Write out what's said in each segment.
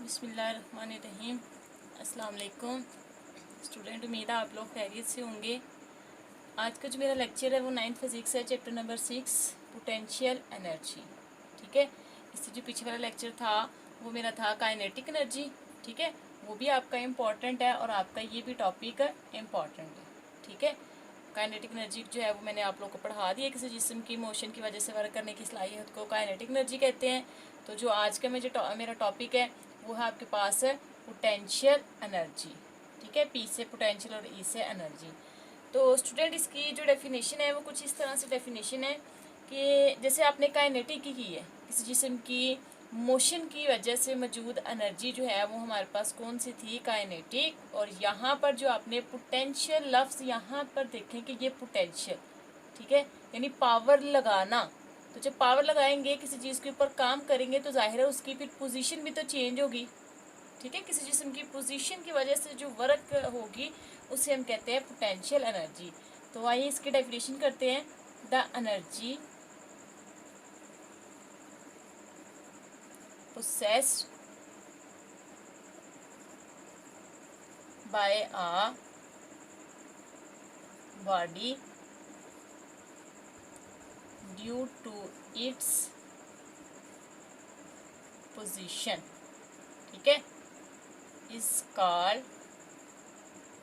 बिस्मिल्लाहिर्रहमानिर्रहीम। अस्सलाम वालेकुम स्टूडेंट, उम्मीद है आप लोग खैरियत से होंगे। आज का जो मेरा लेक्चर है वो 9th फिजिक्स है, चैप्टर नंबर 6 पोटेंशियल एनर्जी। ठीक है, इससे जो पीछे वाला लेक्चर था वो मेरा था काइनेटिक एनर्जी। ठीक है, वो भी आपका इम्पॉर्टेंट है और आपका ये भी टॉपिक इम्पॉर्टेंट है। ठीक है, काइनेटिक एनर्जी जो है वो मैंने आप लोग को पढ़ा दी है। किसी जिस्म की मोशन की वजह से वर्क करने की सलाहियत को काइनेटिक एनर्जी कहते हैं। तो जो आज का मेरा टॉपिक है वो है आपके पास है पोटेंशियल एनर्जी। ठीक है, पी से पोटेंशियल और ई से एनर्जी। तो स्टूडेंट इसकी जो डेफिनेशन है वो कुछ इस तरह से डेफिनेशन है कि जैसे आपने काइनेटिक की है, किसी जिस्म की मोशन की वजह से मौजूद एनर्जी जो है वो हमारे पास कौन सी थी, काइनेटिक। और यहाँ पर जो आपने पोटेंशियल लफ्ज़ यहाँ पर देखें कि ये पोटेंशियल, ठीक है, यानी पावर लगाना। तो जब पावर लगाएंगे किसी चीज़ के ऊपर काम करेंगे तो जाहिर है उसकी फिर पोजीशन भी तो चेंज होगी। ठीक है, किसी जिस्म की पोजीशन की वजह से जो वर्क होगी उसे हम कहते हैं पोटेंशियल एनर्जी। तो आइए इसकी डेफिनेशन करते हैं। The energy possessed by a body due to its position, ठीक है, is called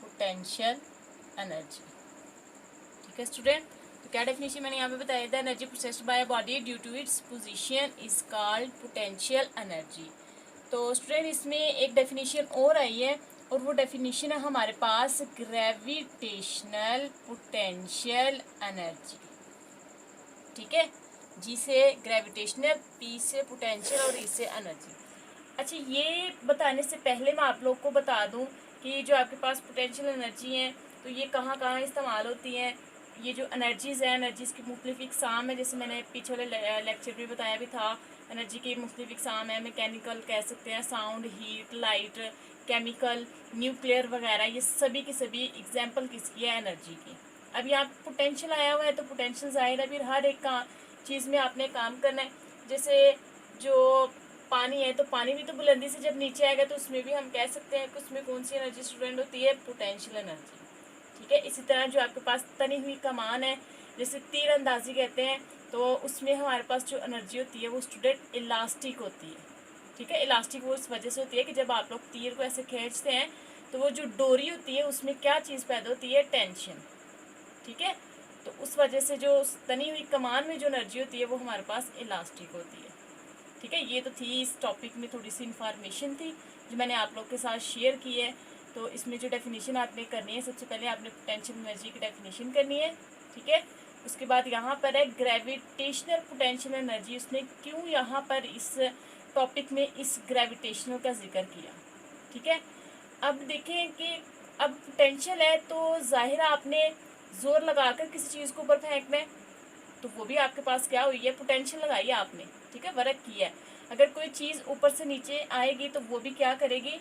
potential energy। ठीक है स्टूडेंट, तो क्या डेफिनेशन मैंने यहाँ पे बताया था, energy possessed by body due to its position is called potential energy. तो स्टूडेंट इसमें एक डेफिनेशन और आई है और वो डेफिनेशन है हमारे पास ग्रेविटेशनल पोटेंशियल एनर्जी। ठीक है, जी से ग्रेविटेशनल, पी से पोटेंशियल और ई से एनर्जी। अच्छा, ये बताने से पहले मैं आप लोग को बता दूं कि जो आपके पास पोटेंशियल एनर्जी है तो ये कहाँ कहाँ इस्तेमाल होती हैं। ये जो एनर्जीज़ है, एनर्जीज़ की मुख्तलिफ इकसाम है, जैसे मैंने पीछे वाले लेक्चर में बताया भी था। एनर्जी की मुख्तलिफ इकसाम है, मैकेनिकल कह सकते हैं, sound, heat, light, chemical, nuclear वगैरह, ये सभी की सभी एग्जाम्पल किसकी है, एनर्जी की। अब यहाँ पोटेंशियल आया हुआ है तो पोटेंशियल ज़ाहिर है फिर हर एक का चीज़ में आपने काम करना है। जैसे जो पानी है तो पानी भी तो बुलंदी से जब नीचे आएगा तो उसमें भी हम कह सकते हैं कि उसमें कौन सी एनर्जी स्टूडेंट होती है, पोटेंशियल एनर्जी। ठीक है, इसी तरह जो आपके पास तनी हुई कमान है, जैसे तीर अंदाजी कहते हैं, तो उसमें हमारे पास जो एनर्जी होती है वो स्टूडेंट इलास्टिक होती है। ठीक है, इलास्टिक वो इस वजह से होती है कि जब आप लोग तीर को ऐसे खींचते हैं तो वो जो डोरी होती है उसमें क्या चीज़ पैदा होती है, टेंशन। ठीक है, तो उस वजह से जो तनी हुई कमान में जो एनर्जी होती है वो हमारे पास इलास्टिक होती है। ठीक है, ये तो थी इस टॉपिक में थोड़ी सी इन्फॉर्मेशन थी जो मैंने आप लोग के साथ शेयर की है। तो इसमें जो डेफिनेशन आपने करनी है, सबसे पहले आपने पोटेंशियल एनर्जी की डेफिनेशन करनी है। ठीक है, उसके बाद यहाँ पर है ग्रेविटेशनल पोटेंशियल एनर्जी। उसने क्यों यहाँ पर इस टॉपिक में इस ग्रेविटेशनल का जिक्र किया। ठीक है, अब देखें कि अब पोटेंशियल है तो जाहिर आपने जोर लगाकर किसी चीज़ को ऊपर फेंकना है तो वो भी आपके पास क्या हुई है, पोटेंशियल लगाई है आपने। ठीक है, वर्क किया है। अगर कोई चीज़ ऊपर से नीचे आएगी तो वो भी क्या करेगी,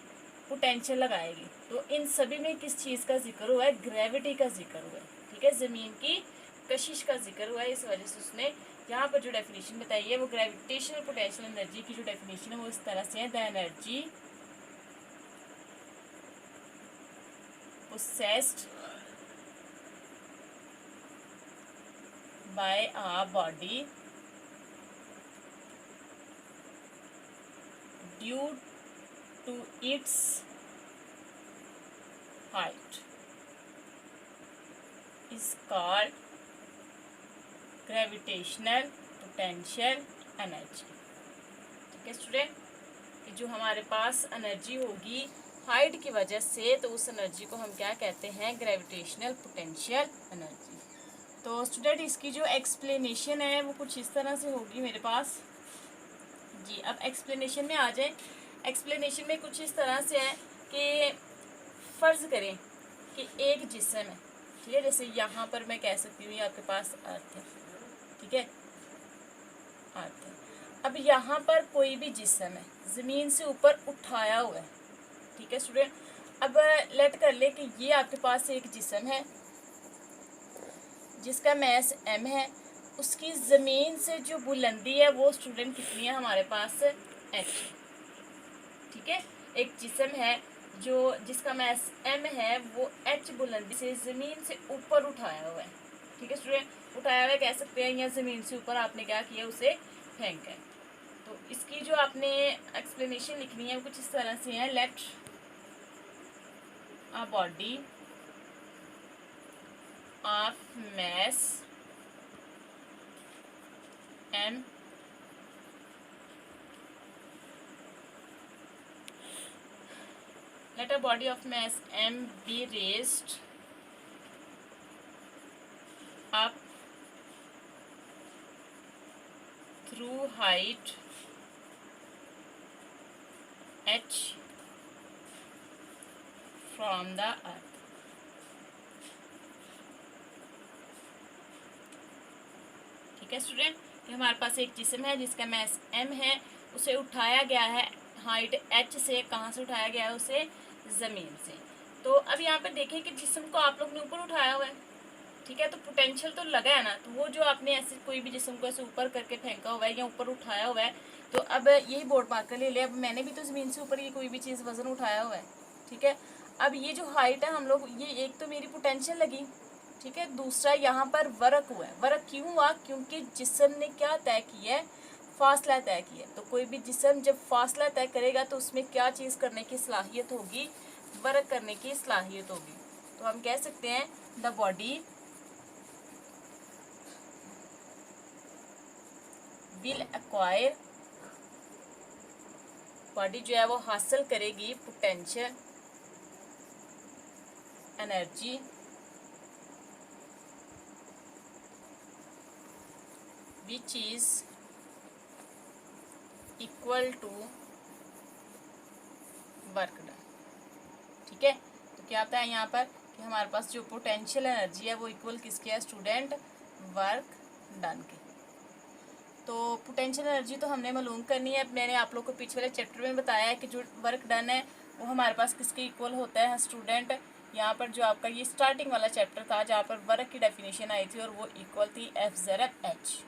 पोटेंशियल लगाएगी। तो इन सभी में किस चीज़ का जिक्र हुआ है, ग्रेविटी का जिक्र हुआ है। ठीक है, ज़मीन की कशिश का जिक्र हुआ है, इस वजह से उसने यहाँ पर जो डेफिनेशन बताई है वो ग्रेविटेशनल पोटेंशियल एनर्जी की जो डेफिनेशन है वो इस तरह से है, the energy possessed by a body due to its height is called gravitational potential energy। ठीक है स्टूडेंट, कि जो हमारे पास एनर्जी होगी हाइट की वजह से तो उस एनर्जी को हम क्या कहते हैं, ग्रेविटेशनल पोटेंशियल एनर्जी। तो स्टूडेंट इसकी जो एक्सप्लेनेशन है वो कुछ इस तरह से होगी मेरे पास जी। अब एक्सप्लेनेशन में आ जाए। एक्सप्लेनेशन में कुछ इस तरह से है कि फ़र्ज़ करें कि एक जिस्म है, ठीक है, जैसे यहाँ पर मैं कह सकती हूँ ये आपके पास अर्थ है। ठीक है, अर्थ है। अब यहाँ पर कोई भी जिस्म है ज़मीन से ऊपर उठाया हुआ है। ठीक है स्टूडेंट, अब लेट कर ले कि ये आपके पास एक जिस्म है जिसका मैस m है, उसकी ज़मीन से जो बुलंदी है वो स्टूडेंट कितनी है हमारे पास, h। ठीक है, एक जिस्म है जो जिसका मास m है, वो h बुलंदी से ज़मीन से ऊपर उठाया हुआ है। ठीक है स्टूडेंट, उठाया हुआ कह सकते हैं, या ज़मीन से ऊपर आपने क्या किया, उसे फेंका है। तो इसकी जो आपने एक्सप्लेनेशन लिखनी है वो कुछ इस तरह से है, let a body of mass m let a body of mass m be raised up through height h from the earth। ठीक है स्टूडेंट, कि हमारे पास एक जिस्म है जिसका मास m है, उसे उठाया गया है हाइट h से। कहाँ से उठाया गया है उसे? ज़मीन से। तो अब यहाँ पे देखें कि जिस्म को आप लोग ने ऊपर उठाया हुआ है, ठीक है, तो पोटेंशियल तो लगा है ना। तो वो जो आपने ऐसे कोई भी जिस्म को ऐसे ऊपर करके फेंका हुआ है या ऊपर उठाया हुआ है, तो अब यही बोर्ड मार्कर ले लिया। अब मैंने भी तो ज़मीन से ऊपर ये कोई भी चीज़ वज़न उठाया हुआ है, ठीक है। अब ये जो हाइट है हम लोग, ये एक तो मेरी पोटेंशियल लगी, ठीक है, दूसरा यहाँ पर वर्क हुआ है। वर्क क्यों हुआ? क्योंकि जिस्म ने क्या तय किया है? फासला तय किया। तो कोई भी जिस्म जब फासला तय करेगा तो उसमें क्या चीज़ करने की सलाहियत होगी? वर्क करने की सलाहियत होगी। तो हम कह सकते हैं the body will acquire, body जो है वो हासिल करेगी potential energy which is equal to work done. ठीक है, तो क्या आता है यहाँ पर कि हमारे पास जो पोटेंशियल एनर्जी है वो इक्वल किसके है स्टूडेंट? वर्क डन के। तो पोटेंशियल एनर्जी तो हमने मालूम करनी है। मैंने आप लोग को पिछले वाले चैप्टर में बताया है कि जो वर्क डन है वो हमारे पास किसके इक्वल होता है स्टूडेंट? यहाँ पर जो आपका ये स्टार्टिंग वाला चैप्टर था जहाँ पर वर्क की डेफिनेशन आई थी और वो इक्वल थी F(h).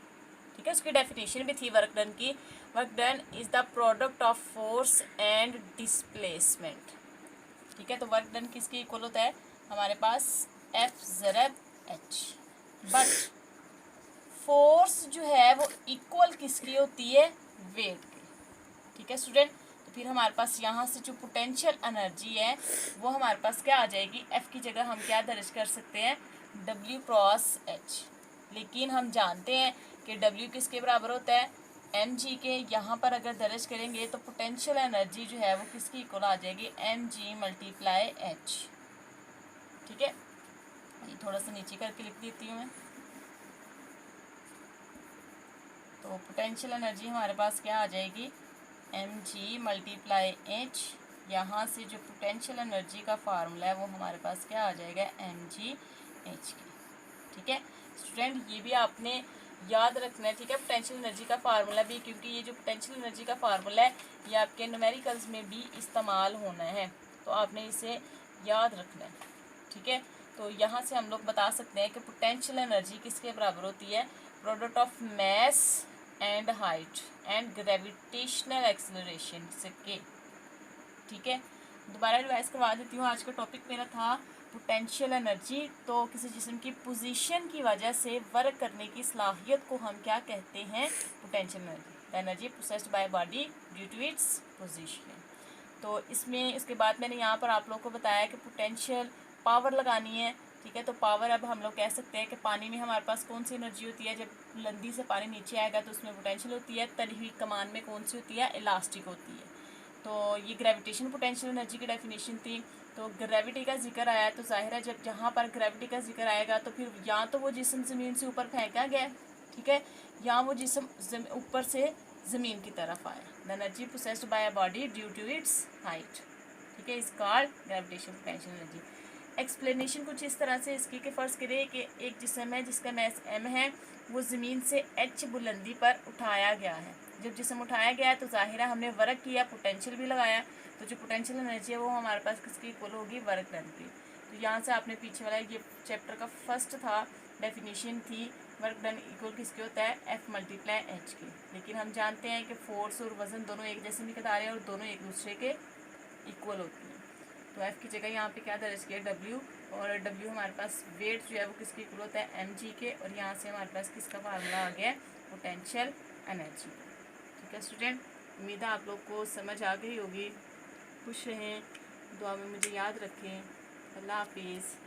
ठीक है, उसकी डेफिनेशन भी थी वर्क डन की। Work done is the product of force and displacement. ठीक है, तो वर्क डन किसके इक्वल होता है हमारे पास? F(h). बट फोर्स जो है वो इक्वल किसकी होती है? वेट की। ठीक है स्टूडेंट, तो फिर हमारे पास यहाँ से जो पोटेंशियल एनर्जी है वो हमारे पास क्या आ जाएगी? F की जगह हम क्या दर्ज कर सकते हैं? W(h). लेकिन हम जानते हैं कि W किसके बराबर होता है? mg के। यहाँ पर अगर दर्ज करेंगे तो पोटेंशियल एनर्जी जो है वो किसकी इक्वल आ जाएगी? mg × h। ठीक है, ये थोड़ा सा नीचे करके लिख देती हूँ मैं। तो पोटेंशियल एनर्जी हमारे पास क्या आ जाएगी? mg × h। यहाँ से जो पोटेंशियल एनर्जी का फार्मूला है वो हमारे पास क्या आ जाएगा? mg h की। ठीक है स्टूडेंट, ये भी आपने याद रखना है। ठीक है, पोटेंशियल एनर्जी का फार्मूला भी, क्योंकि ये जो पोटेंशियल एनर्जी का फार्मूला है ये आपके न्यूमेरिकल्स में भी इस्तेमाल होना है, तो आपने इसे याद रखना है। ठीक है, तो यहाँ से हम लोग बता सकते हैं कि पोटेंशियल एनर्जी किसके बराबर होती है? Product of mass and height and gravitational acceleration के। ठीक है, दोबारा रिवाइज करवा देती हूँ। आज का टॉपिक मेरा था पोटेंशियल एनर्जी। तो किसी जिस्म की पोजीशन की वजह से वर्क करने की सलाहियत को हम क्या कहते हैं? Potential energy. The energy possessed by body due to its position. तो इसमें इसके बाद मैंने यहाँ पर आप लोग को बताया कि पोटेंशियल पावर लगानी है। ठीक है, तो पावर अब हम लोग कह सकते हैं कि पानी में हमारे पास कौन सी एनर्जी होती है? जब बुलंदी से पानी नीचे आएगा तो उसमें पोटेंशियल होती है। तली हुई कमान में कौन सी होती है? इलास्टिक होती है। तो ये ग्रेविटेशन पोटेंशियल एनर्जी की डेफिनेशन थी। तो ग्रेविटी का जिक्र आया, तो जाहिर है जब जहाँ पर ग्रेविटी का जिक्र आएगा तो फिर या तो वो जिस्म ज़मीन से ऊपर फेंका गया, ठीक है, या वो जिस्म ऊपर से ज़मीन की तरफ आया। The energy possessed by a body due to its height, ठीक है, is called gravitation potential energy. Explanation कुछ इस तरह से इसकी कि फ़र्ज़ करिए कि एक जिस्म है जिसका मास m है, वो ज़मीन से h बुलंदी पर उठाया गया है। जब जिस्म उठाया गया है तो ज़ाहिर है हमने वर्क किया, पोटेंशियल भी लगाया, तो जो पोटेंशियल एनर्जी है वो हमारे पास किसकी इक्वल होगी? वर्क डन की। तो यहाँ से आपने पीछे वाला ये चैप्टर का फर्स्ट था डेफिनेशन थी वर्क डन इक्वल किसके होता है, F मल्टीप्लाई H के। लेकिन हम जानते हैं कि फोर्स और वजन दोनों एक जैसे मिकदार है और दोनों एक दूसरे के इक्वल होती हैं। तो F की जगह यहाँ पे क्या दर्ज किया, W, और W हमारे पास वेट जो है वो किसके इक्वल होता है, mg के, और यहाँ से हमारे पास किसका फार्मूला आ गया, पोटेंशियल एनर्जी। ठीक है स्टूडेंट, उम्मीद है आप लोग को समझ आ गई होगी। खुश रहें, दुआ में मुझे याद रखें। अल्लाह हाफिज़।